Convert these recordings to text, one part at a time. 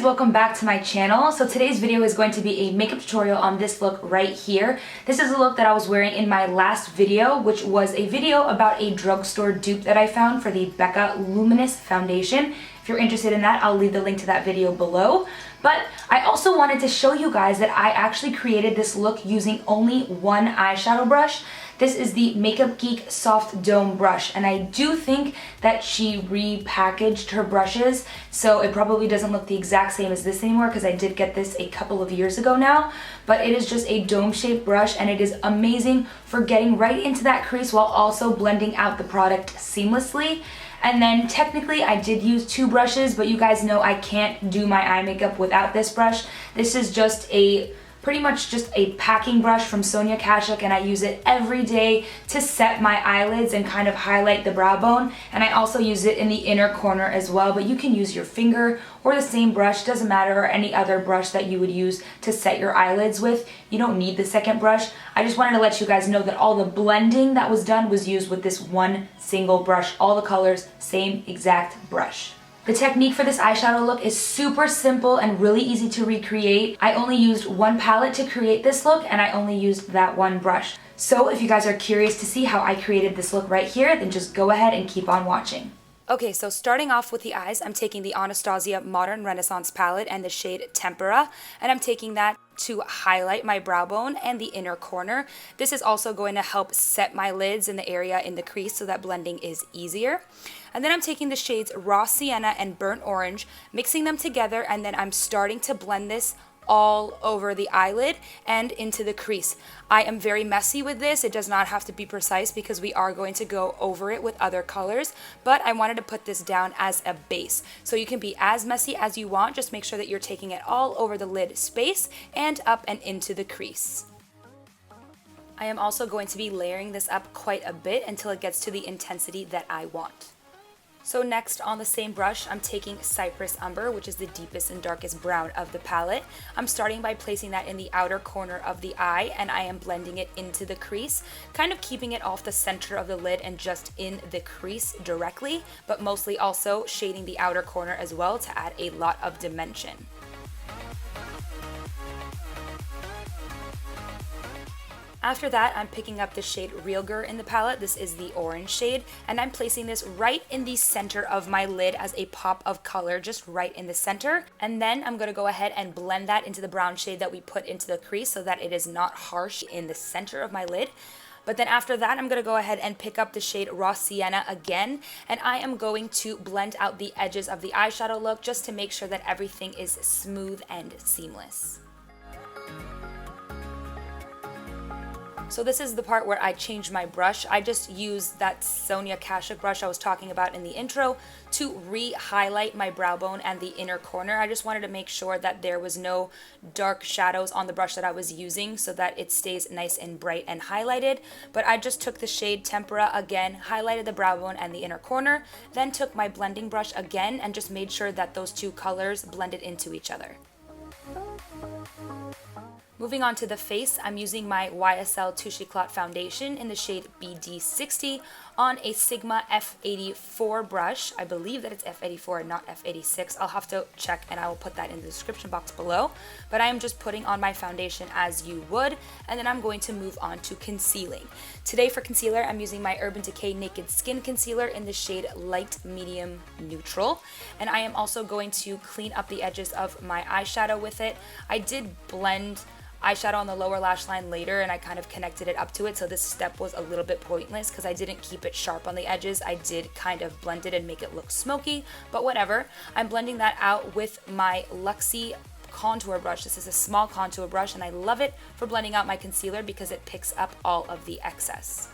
welcome back to my channel. So today's video is going to be a makeup tutorial on this look right here. This is a look that I was wearing in my last video, which was a video about a drugstore dupe that I found for the Becca Luminous foundation. If you're interested in that, I'll leave the link to that video below. But I also wanted to show you guys that I actually created this look using only one eyeshadow brush. This is the Makeup Geek Soft Dome brush, and I do think that she repackaged her brushes, so it probably doesn't look the exact same as this anymore because I did get this a couple of years ago now, but it is just a dome-shaped brush, and it is amazing for getting right into that crease while also blending out the product seamlessly. And then technically I did use two brushes, but you guys know I can't do my eye makeup without this brush. This is just pretty much just a packing brush from Sony A5000, and I use it every day to set my eyelids and kind of highlight the brow bone. And I also use it in the inner corner as well, but you can use your finger or the same brush, doesn't matter, or any other brush that you would use to set your eyelids with. You don't need the second brush. I just wanted to let you guys know that all the blending that was done was used with this one single brush. All the colors, same exact brush. The technique for this eyeshadow look is super simple and really easy to recreate. I only used one palette to create this look, and I only used that one brush. So if you guys are curious to see how I created this look right here, then just go ahead and keep on watching. Okay, so starting off with the eyes, I'm taking the Anastasia Modern Renaissance palette and the shade Tempera, and I'm taking that to highlight my brow bone and the inner corner. This is also going to help set my lids in the area in the crease so that blending is easier. And then I'm taking the shades Raw Sienna and Burnt Orange, mixing them together, and then I'm starting to blend this all over the eyelid and into the crease. I am very messy with this. It does not have to be precise because we are going to go over it with other colors, but I wanted to put this down as a base. So you can be as messy as you want, just make sure that you're taking it all over the lid space and up and into the crease. I am also going to be layering this up quite a bit until it gets to the intensity that I want. So next, on the same brush, I'm taking Cypress Umber, which is the deepest and darkest brown of the palette. I'm starting by placing that in the outer corner of the eye, and I am blending it into the crease, kind of keeping it off the center of the lid and just in the crease directly, but mostly also shading the outer corner as well to add a lot of dimension. After that, I'm picking up the shade Realger in the palette. This is the orange shade, and I'm placing this right in the center of my lid as a pop of color, just right in the center. And then I'm going to go ahead and blend that into the brown shade that we put into the crease so that it is not harsh in the center of my lid. But then after that, I'm going to go ahead and pick up the shade Raw Sienna again, and I am going to blend out the edges of the eyeshadow look just to make sure that everything is smooth and seamless. So this is the part where I changed my brush. I just used that Sony A5000 brush I was talking about in the intro to re-highlight my brow bone and the inner corner. I just wanted to make sure that there was no dark shadows on the brush that I was using so that it stays nice and bright and highlighted. But I just took the shade Tempera again, highlighted the brow bone and the inner corner, then took my blending brush again and just made sure that those two colors blended into each other. Moving on to the face, I'm using my YSL Touche Éclat foundation in the shade BD60 on a Sigma F84 brush. I believe that it's F84 and not F86. I'll have to check and I will put that in the description box below. But I am just putting on my foundation as you would, and then I'm going to move on to concealing. Today for concealer, I'm using my Urban Decay Naked Skin Concealer in the shade Light Medium Neutral. And I am also going to clean up the edges of my eyeshadow with it. I did blend eyeshadow on the lower lash line later, and I kind of connected it up to it, so this step was a little bit pointless because I didn't keep it sharp on the edges. I did kind of blend it and make it look smoky, but whatever. I'm blending that out with my Luxie contour brush. This is a small contour brush, and I love it for blending out my concealer because it picks up all of the excess.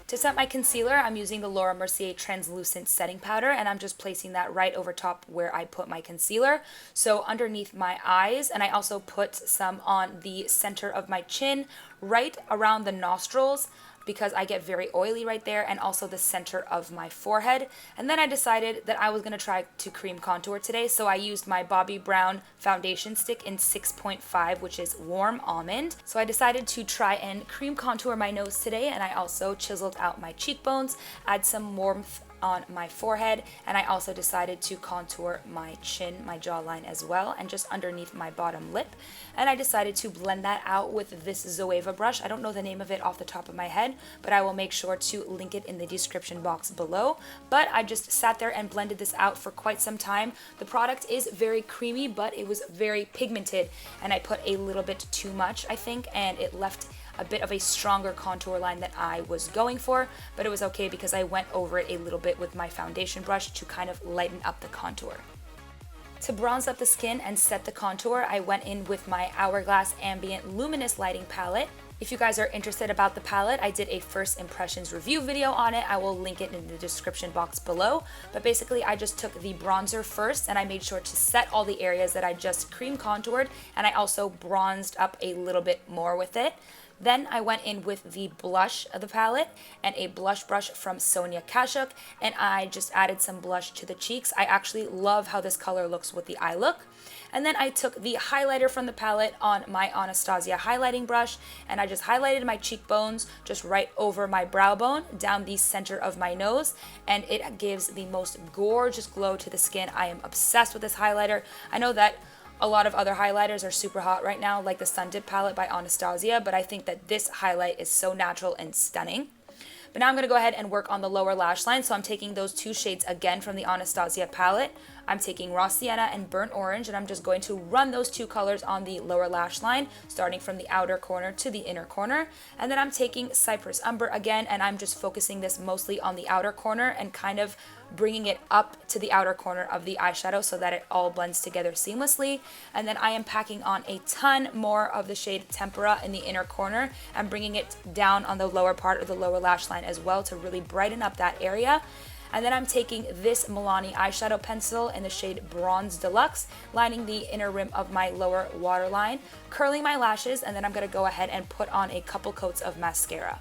To set my concealer, I'm using the Laura Mercier Translucent Setting Powder, and I'm just placing that right over top where I put my concealer. So underneath my eyes, and I also put some on the center of my chin, right around the nostrils, because I get very oily right there and also the center of my forehead. And then I decided that I was going to try to cream contour today, so I used my Bobbi Brown foundation stick in 6.5, which is warm almond. So I decided to try and cream contour my nose today, and I also chiseled out my cheekbones, add some warmth on my forehead, and I also decided to contour my chin, my jawline as well, and just underneath my bottom lip. And I decided to blend that out with this Zoeva brush. I don't know the name of it off the top of my head, but I will make sure to link it in the description box below. But I just sat there and blended this out for quite some time. The product is very creamy, but it was very pigmented, and I put a little bit too much, I think, and it left a bit of a stronger contour line that I was going for, but it was okay because I went over it a little bit with my foundation brush to kind of lighten up the contour. To bronze up the skin and set the contour, I went in with my Hourglass Ambient Luminous Lighting Palette. If you guys are interested about the palette, I did a first impressions review video on it. I will link it in the description box below. But basically, I just took the bronzer first and I made sure to set all the areas that I just cream contoured, and I also bronzed up a little bit more with it. Then I went in with the blush of the palette and a blush brush from Sony A5000, and I just added some blush to the cheeks. I actually love how this color looks with the eye look. And then I took the highlighter from the palette on my Anastasia highlighting brush, and I just highlighted my cheekbones just right over my brow bone, down the center of my nose, and it gives the most gorgeous glow to the skin. I am obsessed with this highlighter. I know that a lot of other highlighters are super hot right now, like the Sun Dip palette by Anastasia, but I think that this highlight is so natural and stunning. But now I'm going to go ahead and work on the lower lash line. So I'm taking those two shades again from the Anastasia palette. I'm taking Raw Sienna and Burnt Orange, and I'm just going to run those two colors on the lower lash line, starting from the outer corner to the inner corner. And then I'm taking Cypress Umber again, and I'm just focusing this mostly on the outer corner and kind of bringing it up to the outer corner of the eyeshadow so that it all blends together seamlessly. And then I am packing on a ton more of the shade Tempera in the inner corner and bringing it down on the lower part of the lower lash line as well to really brighten up that area. And then I'm taking this Milani eyeshadow pencil in the shade Bronze Deluxe, lining the inner rim of my lower waterline, curling my lashes, and then I'm going to go ahead and put on a couple coats of mascara.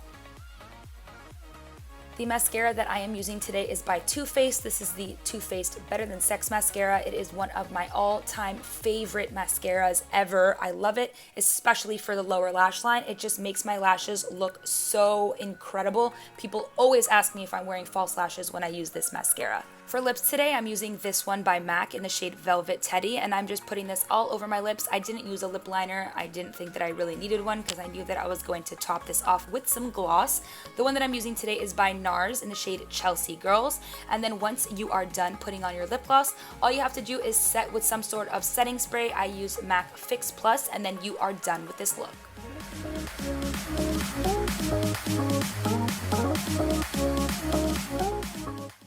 The mascara that I am using today is by Too Faced. This is the Too Faced Better Than Sex mascara. It is one of my all-time favorite mascaras ever. I love it, especially for the lower lash line. It just makes my lashes look so incredible. People always ask me if I'm wearing false lashes when I use this mascara. For lips today, I'm using this one by MAC in the shade Velvet Teddy, and I'm just putting this all over my lips. I didn't use a lip liner. I didn't think that I really needed one because I knew that I was going to top this off with some gloss. The one that I'm using today is by NARS in the shade Chelsea Girls. And then once you are done putting on your lip gloss, all you have to do is set with some sort of setting spray. I use MAC Fix Plus, and then you are done with this look.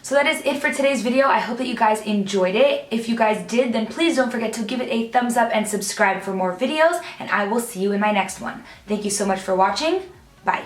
So that is it for today's video. I hope that you guys enjoyed it. If you guys did, then please don't forget to give it a thumbs up and subscribe for more videos, and I will see you in my next one. Thank you so much for watching. Bye.